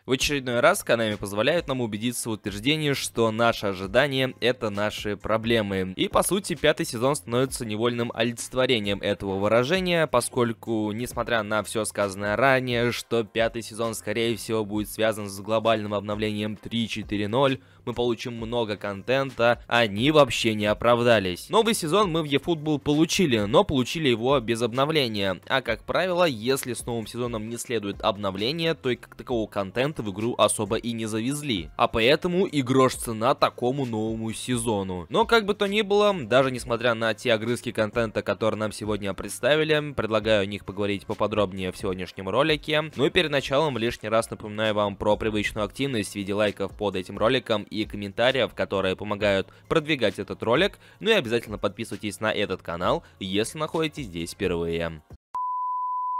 В очередной раз Konami позволяют нам убедиться в утверждении, что наши ожидания — это наши проблемы. И по сути, пятый сезон становится невольным олицетворением этого выражения, поскольку, несмотря на все сказанное ранее, что пятый сезон скорее всего будет связан с глобальным обновлением 3.4.0, мы получим много контента, они вообще не оправдались. Новый сезон мы в eFootball получили, но получили его без обновления. А как правило, если с новым сезоном не следует обновление, то и как такового контента в игру особо и не завезли. А поэтому и грош цена такому новому сезону. Но как бы то ни было, даже несмотря на те огрызки контента, которые нам сегодня представили, предлагаю о них поговорить поподробнее в сегодняшнем ролике. Ну и перед началом лишний раз напоминаю вам про привычную активность в виде лайков под этим роликом и комментариев, которые помогают продвигать этот ролик. Ну и обязательно подписывайтесь на этот канал, если находитесь здесь впервые.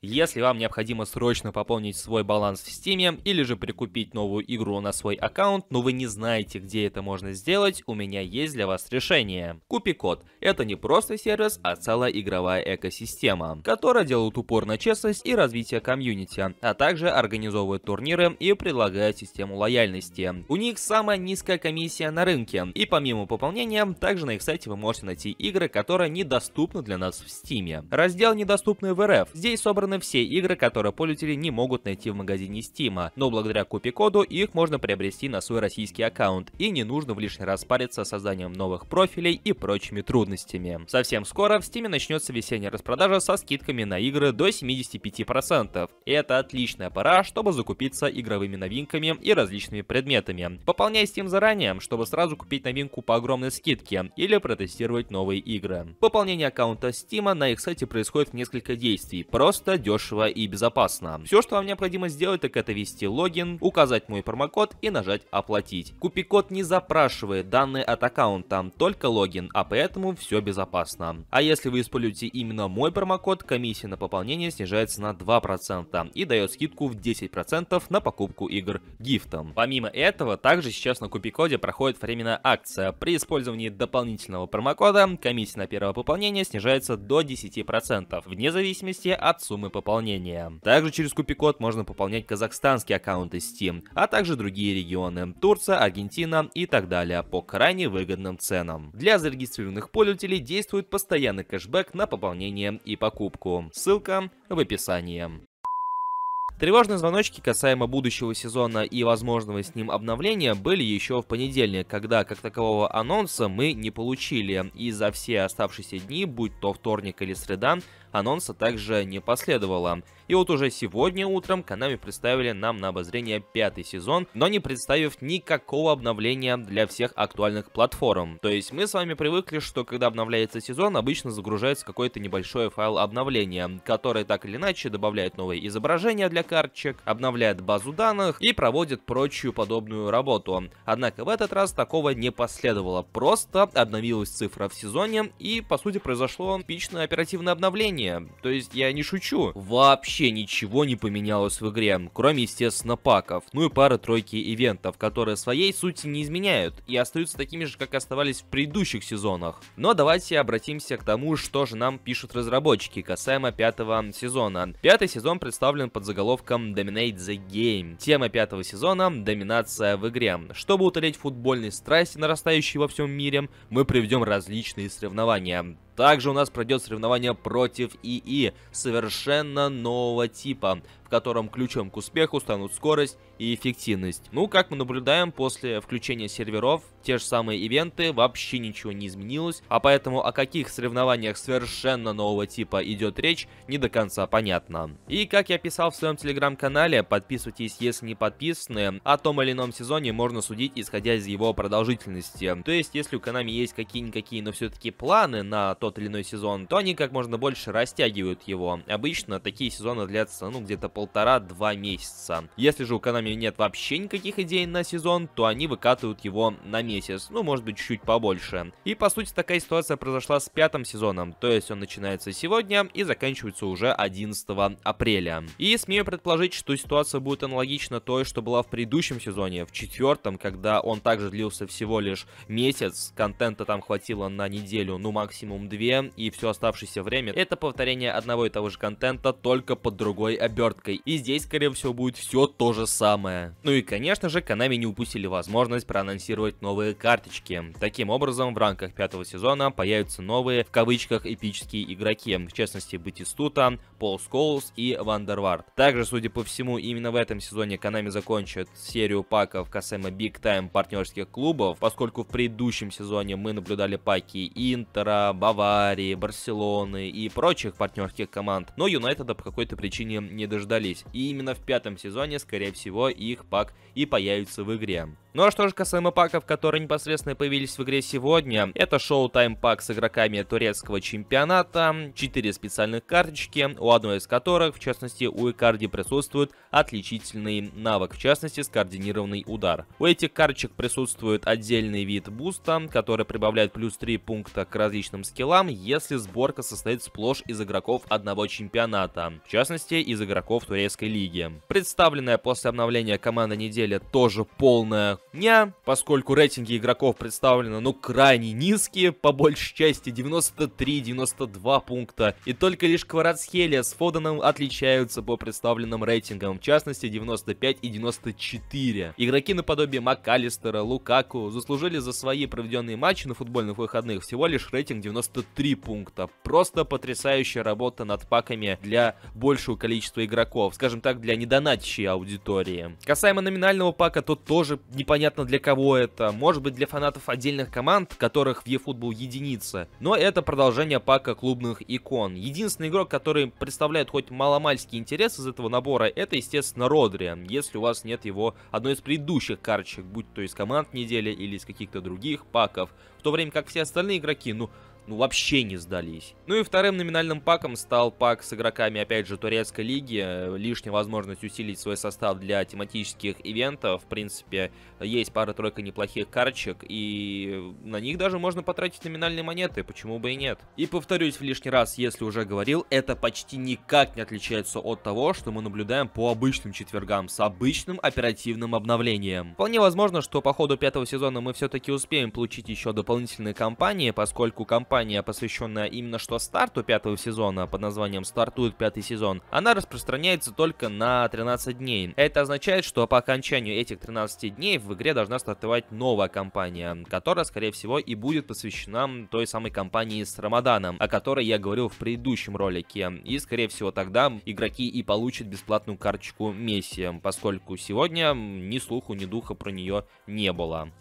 Если вам необходимо срочно пополнить свой баланс в Steam или же прикупить новую игру на свой аккаунт, но вы не знаете, где это можно сделать, у меня есть для вас решение. KupiCode — это не просто сервис, а целая игровая экосистема, которая делает упор на честность и развитие комьюнити, а также организовывает турниры и предлагает систему лояльности. У них самая низкая комиссия на рынке, и помимо пополнения, также на их сайте вы можете найти игры, которые недоступны для нас в Steam. Раздел «Недоступные в РФ». Здесь собраны все игры, которые пользователи не могут найти в магазине Steam, но благодаря KupiCode их можно приобрести на свой российский аккаунт, и не нужно в лишний раз париться с созданием новых профилей и прочими трудностями. Совсем скоро в Steam начнется весенняя распродажа со скидками на игры до 75%. И это отличная пора, чтобы закупиться игровыми новинками и различными предметами. Пополняй Steam заранее, чтобы сразу купить новинку по огромной скидке или протестировать новые игры. Пополнение аккаунта Steam на их сайте происходит в несколько действий. Просто, дешево и безопасно. Все, что вам необходимо сделать, так это ввести логин, указать мой промокод и нажать «Оплатить». KupiCode не запрашивает данные от аккаунта, только логин, а поэтому все безопасно. А если вы используете именно мой промокод, комиссия на пополнение снижается на 2% и дает скидку в 10% на покупку игр гифтом. Помимо этого, также сейчас на KupiCode проходит временная акция. При использовании дополнительного промокода комиссия на первое пополнение снижается до 10%, вне зависимости от суммы пополнения. Также через KupiCode можно пополнять казахстанские аккаунты Steam, а также другие регионы — Турция, Аргентина и так далее, по крайне выгодным ценам. Для зарегистрированных пользователей действует постоянный кэшбэк на пополнение и покупку. Ссылка в описании. Тревожные звоночки касаемо будущего сезона и возможного с ним обновления были еще в понедельник, когда как такового анонса мы не получили, и за все оставшиеся дни, будь то вторник или среда, анонса также не последовало. И вот уже сегодня утром Konami представили нам на обозрение пятый сезон, но не представив никакого обновления для всех актуальных платформ. То есть мы с вами привыкли, что когда обновляется сезон, обычно загружается какой-то небольшой файл обновления, который так или иначе добавляет новые изображения для карточек, обновляет базу данных и проводит прочую подобную работу. Однако в этот раз такого не последовало, просто обновилась цифра в сезоне и по сути произошло типичное оперативное обновление. То есть я не шучу, вообще ничего не поменялось в игре, кроме естественно паков, ну и пары-тройки ивентов, которые своей сути не изменяют и остаются такими же, как оставались в предыдущих сезонах. Но давайте обратимся к тому, что же нам пишут разработчики касаемо пятого сезона. Пятый сезон представлен под заголовком Dominate the Game. Тема пятого сезона — доминация в игре. Чтобы утолить футбольные страсти, нарастающие во всем мире, мы проведем различные соревнования. Также у нас пройдет соревнование против ИИ совершенно нового типа, в котором ключом к успеху станут скорость и эффективность. Ну, как мы наблюдаем, после включения серверов, те же самые ивенты, вообще ничего не изменилось, а поэтому о каких соревнованиях совершенно нового типа идет речь, не до конца понятно. И как я писал в своем телеграм-канале, подписывайтесь, если не подписаны, о том или ином сезоне можно судить, исходя из его продолжительности. То есть, если у Konami есть какие-никакие, но все-таки планы на тот или иной сезон, то они как можно больше растягивают его. Обычно такие сезоны длятся, ну, где-то 1,5-2 месяца. Если же у Konami нет вообще никаких идей на сезон, то они выкатывают его на месяц, ну, может быть, чуть побольше. И, по сути, такая ситуация произошла с пятым сезоном, то есть он начинается сегодня и заканчивается уже 11 апреля. И смею предположить, что ситуация будет аналогична той, что была в предыдущем сезоне, в четвертом, когда он также длился всего лишь месяц, контента там хватило на неделю, ну, максимум 2, и все оставшееся время — это повторение одного и того же контента, только под другой оберткой. графикой. И здесь, скорее всего, будет все то же самое. Ну и, конечно же, Konami не упустили возможность проанонсировать новые карточки. Таким образом, в рамках 5-го сезона появятся новые, в кавычках, эпические игроки. В частности, Батистута, Пол Сколс и Вандервард. Также, судя по всему, именно в этом сезоне Konami закончит серию паков касаемо Big Time партнерских клубов, поскольку в предыдущем сезоне мы наблюдали паки Интера, Баварии, Барселоны и прочих партнерских команд, но Юнайтеда по какой-то причине не дождались. И именно в 5-м сезоне, скорее всего, их пак и появится в игре. Ну а что же касаемо паков, которые непосредственно появились в игре сегодня, это Showtime пак с игроками турецкого чемпионата, 4 специальных карточки, у одной из которых, в частности, у Икарди присутствует отличительный навык, в частности, скоординированный удар. У этих карточек присутствует отдельный вид буста, который прибавляет плюс 3 пункта к различным скиллам, если сборка состоит сплошь из игроков одного чемпионата, в частности, из игроков турецкой лиги. Представленная после обновления команда недели тоже полная поскольку рейтинги игроков представлены, крайне низкие, по большей части 93-92 пункта, и только лишь Кваратсхелия с Фоденом отличаются по представленным рейтингам, в частности 95 и 94. Игроки наподобие МакАлистера, Лукаку заслужили за свои проведенные матчи на футбольных выходных всего лишь рейтинг 93 пункта. Просто потрясающая работа над паками для большего количества игроков, скажем так, для недонатящей аудитории. Касаемо номинального пака, то тоже непонятно для кого это. Может быть, для фанатов отдельных команд, которых в eFootball единица. Но это продолжение пака клубных икон. Единственный игрок, который представляет хоть маломальский интерес из этого набора, это, естественно, Родри. Если у вас нет его одной из предыдущих карточек, будь то из команд недели или из каких-то других паков, в то время как все остальные игроки, вообще не сдались. Ну и вторым номинальным паком стал пак с игроками, опять же, турецкой лиги. Лишняя возможность усилить свой состав для тематических ивентов. В принципе, есть пара-тройка неплохих карточек, и на них даже можно потратить номинальные монеты, почему бы и нет. И повторюсь в лишний раз, если уже говорил, это почти никак не отличается от того, что мы наблюдаем по обычным четвергам с обычным оперативным обновлением. Вполне возможно, что по ходу 5-го сезона мы все-таки успеем получить еще дополнительные кампании, поскольку кампания, посвященная именно что старту 5-го сезона, под названием «Стартует 5-й сезон», она распространяется только на 13 дней. Это означает, что по окончанию этих 13 дней в игре должна стартовать новая кампания, которая, скорее всего, и будет посвящена той самой кампании с Рамаданом, о которой я говорил в предыдущем ролике. И, скорее всего, тогда игроки и получат бесплатную карточку Месси, поскольку сегодня ни слуху, ни духа про нее не было.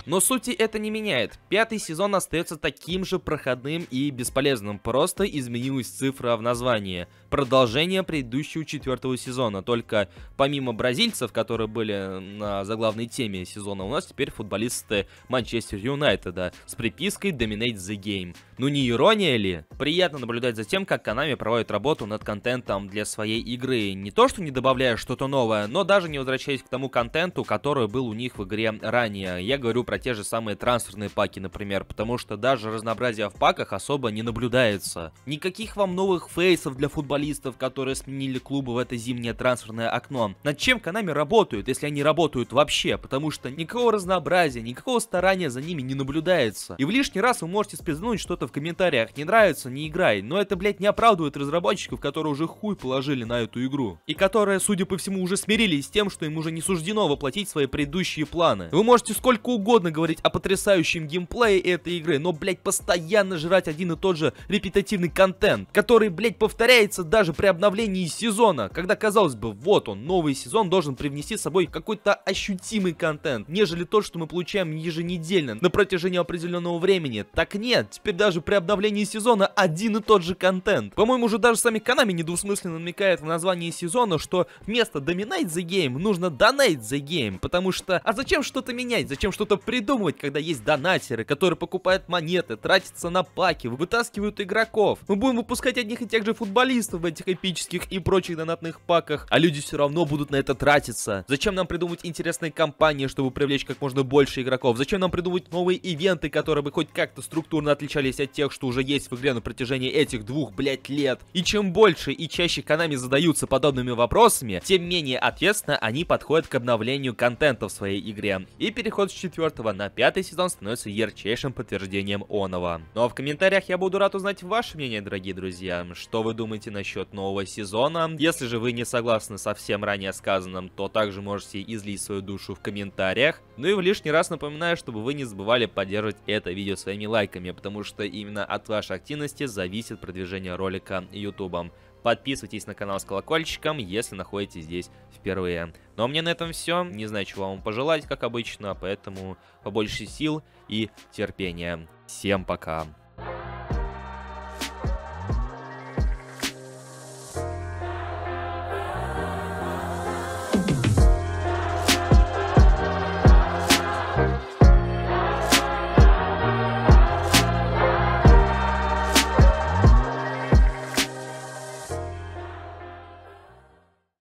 Но сути это не меняет. 5-й сезон остается таким же проходным и бесполезным, просто изменилась цифра в названии. Продолжение предыдущего 4-го сезона, только помимо бразильцев, которые были на заглавной теме сезона, у нас теперь футболисты Манчестер Юнайтеда с припиской Dominate the Game. Ну не ирония ли? Приятно наблюдать за тем, как Konami проводит работу над контентом для своей игры. Не то, что не добавляя что-то новое, но даже не возвращаясь к тому контенту, который был у них в игре ранее. Я говорю про те же самые трансферные паки, например, потому что даже разнообразия в паках особо не наблюдается. Никаких вам новых фейсов для футболистов, которые сменили клубы в это зимнее трансферное окно. Над чем Konami работают, если они работают вообще? Потому что никакого разнообразия, никакого старания за ними не наблюдается. И в лишний раз вы можете спиздануть что-то в комментариях. Не нравится, не играй. Но это, блять, не оправдывает разработчиков, которые уже хуй положили на эту игру. И которые, судя по всему, уже смирились с тем, что им уже не суждено воплотить свои предыдущие планы. Вы можете сколько угодно говорить о потрясающем геймплее этой игры, но, блять, постоянно жрать один и тот же репетативный контент, который, блять, повторяется даже при обновлении сезона, когда, казалось бы, вот он, новый сезон должен привнести с собой какой-то ощутимый контент, нежели то, что мы получаем еженедельно на протяжении определенного времени. Так нет, теперь даже при обновлении сезона один и тот же контент. По-моему, уже даже сами Konami недвусмысленно намекает в названии сезона, что вместо Dominate the Game нужно Donate the Game, потому что, а зачем что-то менять, зачем что-то придумывать, когда есть донатеры, которые покупают монеты, тратятся на паки, вытаскивают игроков. Мы будем выпускать одних и тех же футболистов в этих эпических и прочих донатных паках, а люди все равно будут на это тратиться. Зачем нам придумывать интересные кампании, чтобы привлечь как можно больше игроков? Зачем нам придумывать новые ивенты, которые бы хоть как-то структурно отличались от тех, что уже есть в игре на протяжении этих 2, блять, лет? И чем больше и чаще Konami задаются подобными вопросами, тем менее ответственно они подходят к обновлению контента в своей игре. И переход с 4 этого на 5-й сезон становится ярчайшим подтверждением оного. Ну а в комментариях я буду рад узнать ваше мнение, дорогие друзья. Что вы думаете насчет нового сезона? Если же вы не согласны со всем ранее сказанным, то также можете излить свою душу в комментариях. Ну и в лишний раз напоминаю, чтобы вы не забывали поддерживать это видео своими лайками, потому что именно от вашей активности зависит продвижение ролика ютубом. Подписывайтесь на канал с колокольчиком, если находитесь здесь впервые. Ну а мне на этом все. Не знаю, чего вам пожелать, как обычно, поэтому побольше сил и терпения. Всем пока.